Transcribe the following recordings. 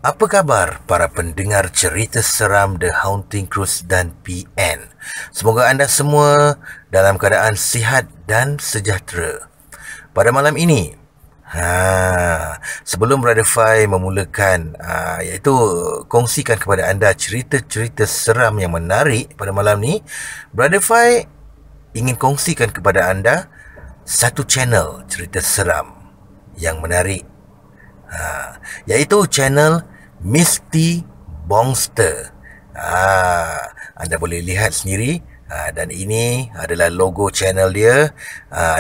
Apa khabar para pendengar cerita seram The Haunting Cruise dan PN? Semoga anda semua dalam keadaan sihat dan sejahtera. Pada malam ini, sebelum Brother Fai memulakan iaitu kongsikan kepada anda cerita-cerita seram yang menarik pada malam ni, Brother Fai ingin kongsikan kepada anda satu channel cerita seram yang menarik, iaitu channel Misty Bongster. Anda boleh lihat sendiri, dan ini adalah logo channel dia,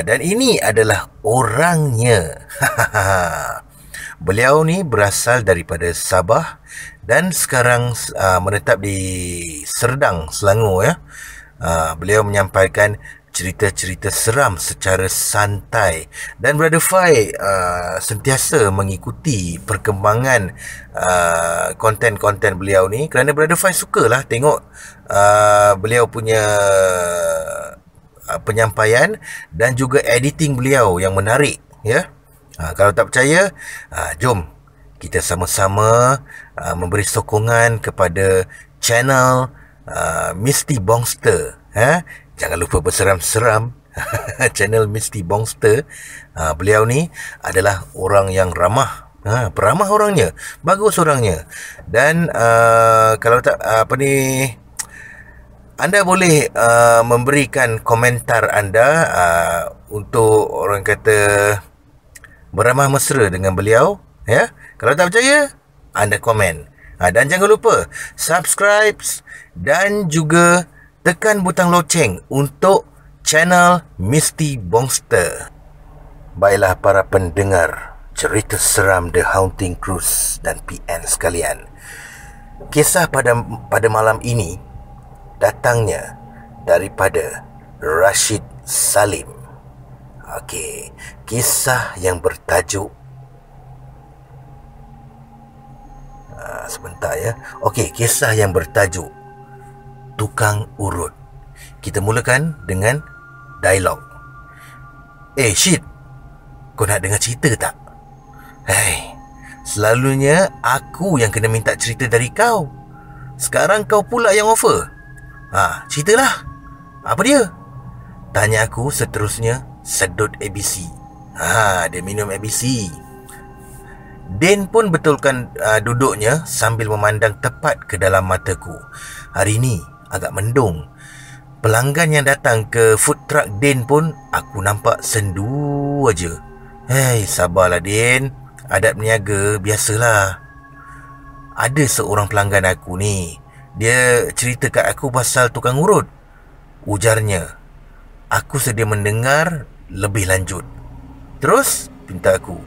dan ini adalah orangnya. Beliau ni berasal daripada Sabah dan sekarang menetap di Serdang, Selangor, ya. Beliau menyampaikan cerita-cerita seram secara santai, dan Brother Fai sentiasa mengikuti perkembangan konten-konten beliau ni, kerana Brother Fai sukalah tengok beliau punya penyampaian dan juga editing beliau yang menarik, ya. Kalau tak percaya, jom kita sama-sama memberi sokongan kepada channel Misty Bongster. Jangan lupa berseram-seram. Channel Misty Bongster. Beliau ni adalah orang yang ramah. Peramah orangnya, bagus orangnya. Dan kalau tak anda boleh memberikan komentar anda untuk orang kata beramah mesra dengan beliau, ya. Kalau tak percaya, anda komen. Dan jangan lupa subscribe dan juga tekan butang loceng untuk channel Misty Bongster. Baiklah para pendengar cerita seram The Haunting Cruise dan PN sekalian. Kisah pada malam ini datangnya daripada Rashid Salim. Okey, kisah yang bertajuk sebentar ya. Okey, kisah yang bertajuk Tukang Urut. Kita mulakan dengan dialog. Syed, kau nak dengar cerita tak? Selalunya aku yang kena minta cerita dari kau. Sekarang kau pula yang offer. Ceritalah. Apa dia? Tanya aku seterusnya sedut ABC. Dia minum ABC. Din pun betulkan duduknya sambil memandang tepat ke dalam mataku. Hari ni agak mendung. Pelanggan yang datang ke food truck Din pun aku nampak sendu aja. Sabarlah Din. Adat berniaga biasalah. Ada seorang pelanggan aku ni, dia cerita kat aku pasal tukang urut. Ujarnya. Aku sedia mendengar lebih lanjut. Terus pinta aku.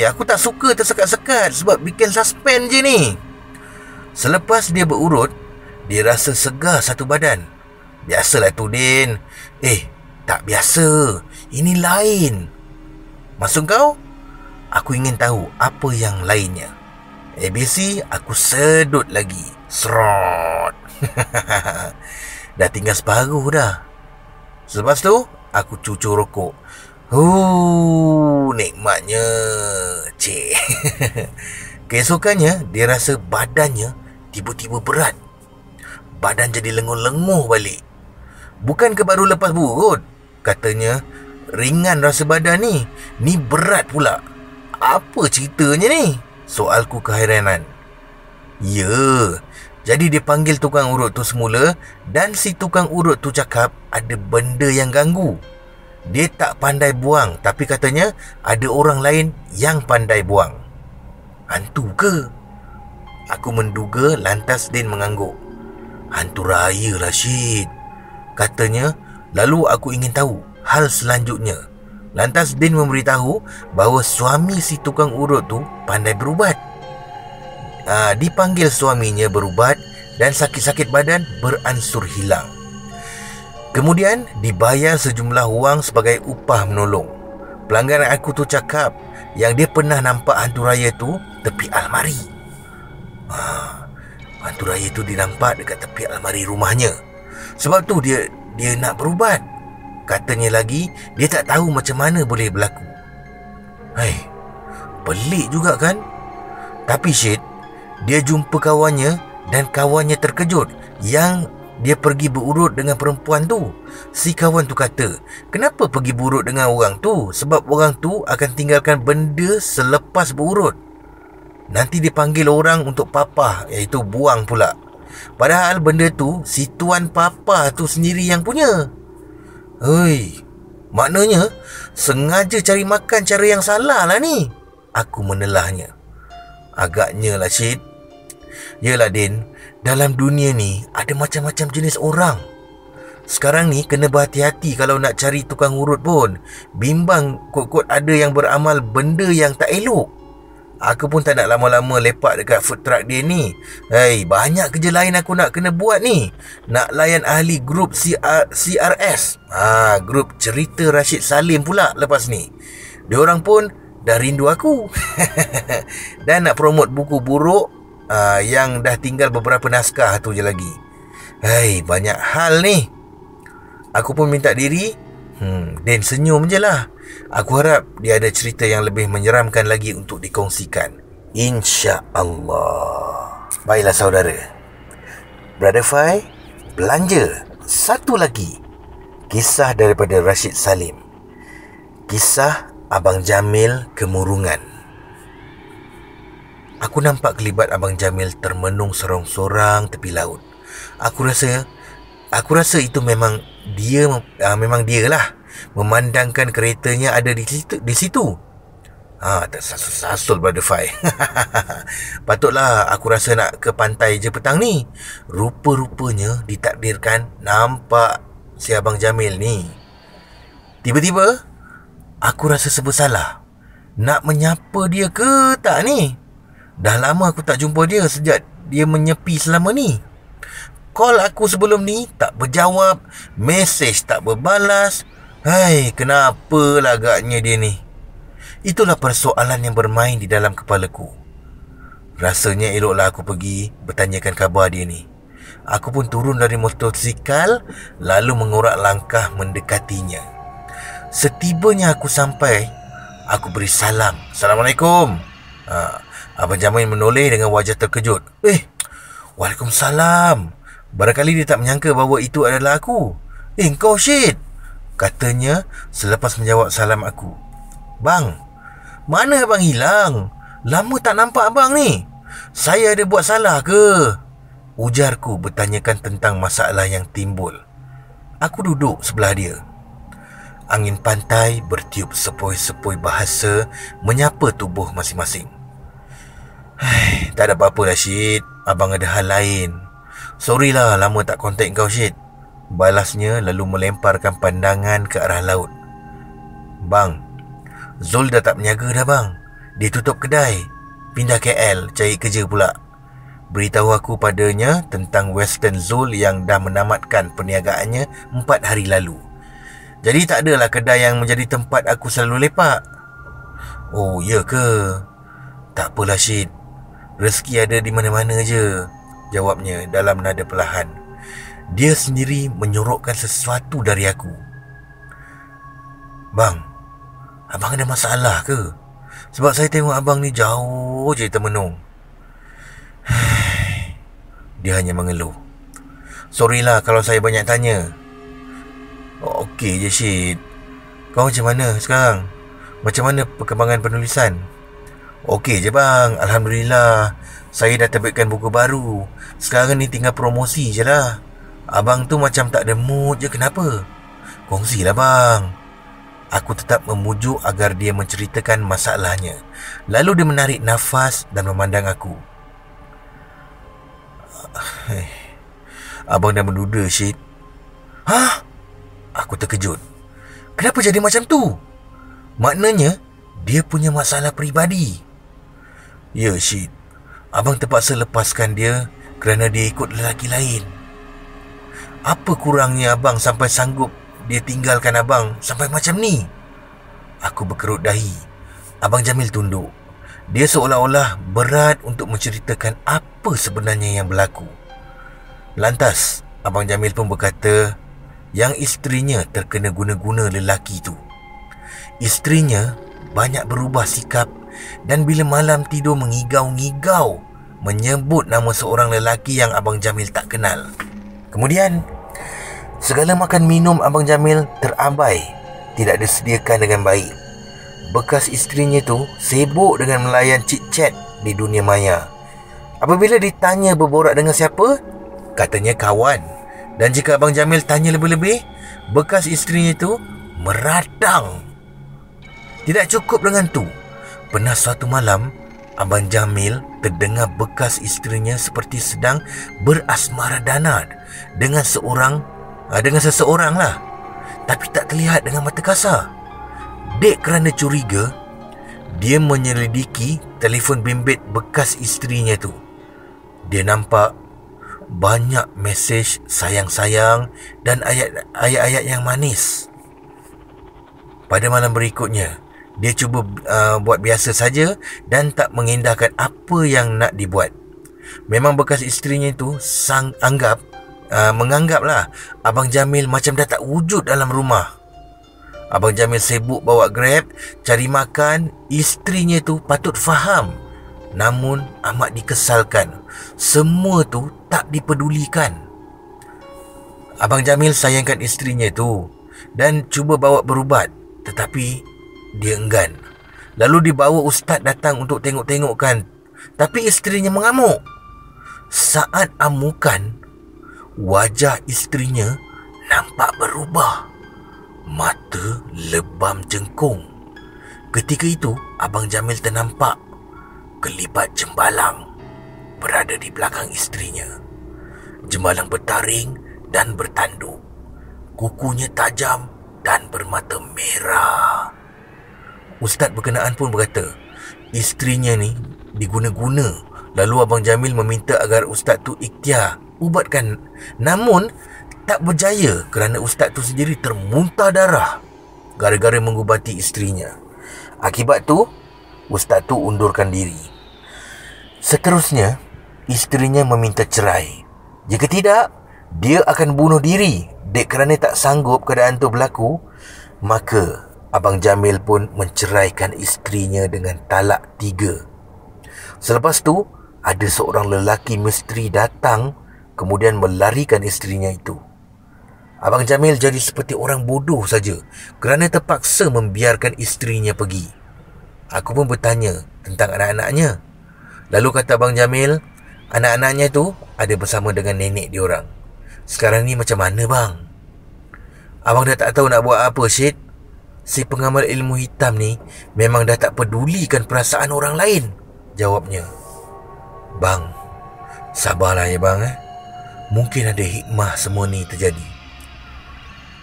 Aku tak suka tersekat-sekat sebab bikin suspend je ni. Selepas dia berurut, dia rasa segar satu badan. Biasalah tu Din. Tak biasa. Ini lain. Maksud kau? Aku ingin tahu apa yang lainnya. ABC aku sedut lagi. Serot. Dah tinggal separuh dah. Selepas tu, aku cucur rokok. Nikmatnya. Cik. Keesokannya, dia rasa badannya tiba-tiba berat. Badan jadi lenguh-lenguh balik. Bukan ke baru lepas burut? Katanya, ringan rasa badan ni. Ni berat pula. Apa ceritanya ni? Soalku keheranan. Ya, jadi dia panggil tukang urut tu semula, dan si tukang urut tu cakap ada benda yang ganggu. Dia tak pandai buang, tapi katanya ada orang lain yang pandai buang. Hantu ke? Aku menduga, lantas Din mengangguk. Hantu raya lah Syed, katanya. Lalu aku ingin tahu hal selanjutnya. Lantas Din memberitahu bahawa suami si tukang urut tu pandai berubat. Dipanggil suaminya berubat dan sakit-sakit badan beransur hilang. Kemudian dibayar sejumlah wang sebagai upah menolong. Pelanggan aku tu cakap yang dia pernah nampak hantu raya tu tepi almari. Hantu raya tu dinampak dekat tepi almari rumahnya. Sebab tu dia nak berubat. Katanya lagi, dia tak tahu macam mana boleh berlaku. Pelik juga kan? Tapi Syed, Dia jumpa kawannya dan kawannya terkejut yang dia pergi berurut dengan perempuan tu. Si kawan tu kata, kenapa pergi berurut dengan orang tu? Sebab orang tu akan tinggalkan benda selepas berurut. Nanti dipanggil orang untuk papah, iaitu buang pula. Padahal benda tu si tuan papa tu sendiri yang punya. Hei, maknanya sengaja cari makan cara yang salah lah ni. Aku menelahnya. Agaknya lah, Syed. Yelah, Din, dalam dunia ni ada macam-macam jenis orang. Sekarang ni kena berhati-hati kalau nak cari tukang urut pun. Bimbang kot-kot ada yang beramal benda yang tak elok. Aku pun tak nak lama-lama lepak dekat food truck dia ni. Hei, banyak kerja lain aku nak kena buat ni. Nak layan ahli grup CRS. Grup Cerita Rashid Salim pula lepas ni. Diorang pun dah rindu aku. Dan nak promote buku buruk yang dah tinggal beberapa naskah tu je lagi. Hei, banyak hal ni. Aku pun minta diri. Dan senyum je lah. Aku harap dia ada cerita yang lebih menyeramkan lagi untuk dikongsikan. InsyaAllah. Baiklah saudara, Brother Fai belanja satu lagi kisah daripada Rashid Salim. Kisah Abang Jamil Kemurungan. Aku nampak kelibat Abang Jamil termenung sorang-sorang tepi laut. Aku rasa itu memang dia lah. Memandangkan keretanya ada di situ. Tak sasul Brother Fai. Patutlah aku rasa nak ke pantai je petang ni. Rupa-rupanya ditakdirkan nampak si Abang Jamil ni. Tiba-tiba aku rasa serba salah. Nak menyapa dia ke tak ni? Dah lama aku tak jumpa dia sejak dia menyepi selama ni. Call aku sebelum ni tak berjawab, mesej tak berbalas. Hai, kenapa agaknya dia ni? Itulah persoalan yang bermain di dalam kepalaku. Rasanya eloklah aku pergi bertanyakan khabar dia ni. Aku pun turun dari motosikal lalu mengorak langkah mendekatinya. Setibanya aku sampai, aku beri salam. Assalamualaikum. Abang Jamil menoleh dengan wajah terkejut. Waalaikumsalam. Barangkali dia tak menyangka bahawa itu adalah aku. Kau Syed, katanya selepas menjawab salam aku. Bang, mana abang hilang? Lama tak nampak abang ni. Saya ada buat salah ke? Ujarku bertanyakan tentang masalah yang timbul. Aku duduk sebelah dia. Angin pantai bertiup sepoi-sepoi bahasa menyapa tubuh masing-masing. Tak ada apa-apa lah Syed. Abang ada hal lain. Sorry lah lama tak kontak kau Syed, balasnya lalu melemparkan pandangan ke arah laut. Bang, Zul dah tak berniaga dah bang. Dia tutup kedai, pindah KL cari kerja pula. Beritahu aku padanya tentang Western Zul yang dah menamatkan perniagaannya 4 hari lalu. Jadi tak adalah kedai yang menjadi tempat aku selalu lepak. Oh, ya ke? Tak apalah Syed, rezeki ada di mana-mana je, jawabnya dalam nada perlahan. Dia sendiri menyorokkan sesuatu dari aku. Bang, abang ada masalah ke? Sebab saya tengok abang ni jauh je termenung. Dia hanya mengeluh. Sorry lah kalau saya banyak tanya. Okey je Syed. Kau macam mana sekarang? Macam mana perkembangan penulisan? Okey je bang, Alhamdulillah. Saya dah terbitkan buku baru. Sekarang ni tinggal promosi je lah. Abang tu macam tak ada mood je, kenapa? Kongsilah bang. Aku tetap memujuk agar dia menceritakan masalahnya. Lalu dia menarik nafas dan memandang aku. Abang dah menduda Syed. Hah? Aku terkejut. Kenapa jadi macam tu? Maknanya dia punya masalah peribadi. Ya Syed, abang terpaksa lepaskan dia kerana dia ikut lelaki lain. Apa kurangnya abang sampai sanggup dia tinggalkan abang sampai macam ni? Aku berkerut dahi. Abang Jamil tunduk. Dia seolah-olah berat untuk menceritakan apa sebenarnya yang berlaku. Lantas Abang Jamil pun berkata yang isterinya terkena guna-guna lelaki tu. Isterinya banyak berubah sikap dan bila malam tidur mengigau-ngigau menyebut nama seorang lelaki yang Abang Jamil tak kenal. Kemudian, segala makan minum Abang Jamil terabai, tidak disediakan dengan baik. Bekas isterinya tu sibuk dengan melayan chit-chat di dunia maya. Apabila ditanya berborak dengan siapa, katanya kawan. Dan jika Abang Jamil tanya lebih-lebih, bekas isterinya tu meradang. Tidak cukup dengan tu, pernah suatu malam Abang Jamil terdengar bekas isterinya seperti sedang berasmara danat dengan seseorang lah, tapi tak terlihat dengan mata kasar. Dek kerana curiga, dia menyelidiki telefon bimbit bekas isterinya tu. Dia nampak banyak mesej sayang-sayang dan ayat-ayat yang manis. Pada malam berikutnya, dia cuba buat biasa saja dan tak mengindahkan apa yang nak dibuat. Memang bekas isterinya itu menganggaplah Abang Jamil macam dah tak wujud dalam rumah. Abang Jamil sibuk bawa Grab, cari makan. Isterinya tu patut faham, namun amat dikesalkan. Semua tu tak dipedulikan. Abang Jamil sayangkan isterinya tu dan cuba bawa berubat, tetapi dia enggan. Lalu dibawa ustaz datang untuk tengok-tengokkan, tapi isterinya mengamuk. Saat amukan, wajah isterinya nampak berubah. Mata lebam jengkung. Ketika itu, Abang Jamil ternampak kelibat jembalang berada di belakang isterinya. Jembalang bertaring dan bertanduk. Kukunya tajam dan bermata merah. Ustaz berkenaan pun berkata, isterinya ni diguna-guna. Lalu Abang Jamil meminta agar ustaz tu ikhtiar ubatkan, namun tak berjaya kerana ustaz tu sendiri termuntah darah gara-gara mengubati isterinya. Akibat tu, ustaz tu undurkan diri. Seterusnya, isterinya meminta cerai. Jika tidak, dia akan bunuh diri. Dek kerana tak sanggup keadaan tu berlaku, maka Abang Jamil pun menceraikan isterinya dengan talak 3. Selepas tu, ada seorang lelaki misteri datang kemudian melarikan isterinya itu. Abang Jamil jadi seperti orang bodoh saja kerana terpaksa membiarkan isterinya pergi. Aku pun bertanya tentang anak-anaknya. Lalu kata Abang Jamil, anak-anaknya tu ada bersama dengan nenek diorang. Sekarang ni macam mana bang? Abang dah tak tahu nak buat apa, Syed. Si pengamal ilmu hitam ni memang dah tak pedulikan perasaan orang lain, jawabnya. Bang, sabarlah ya bang. Mungkin ada hikmah semua ni terjadi.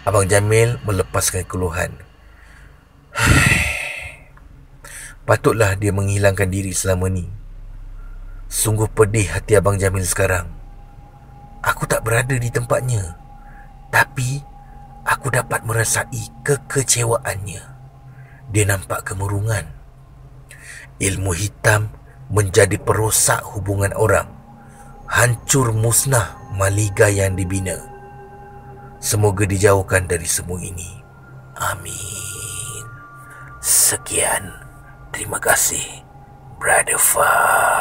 Abang Jamil melepaskan keluhan. Patutlah dia menghilangkan diri selama ni. Sungguh pedih hati Abang Jamil sekarang. Aku tak berada di tempatnya, tapi aku dapat merasai kekecewaannya. Dia nampak kemurungan. Ilmu hitam menjadi perosak hubungan orang. Hancur musnah maliga yang dibina. Semoga dijauhkan dari semua ini. Amin. Sekian. Terima kasih, Brother Fah.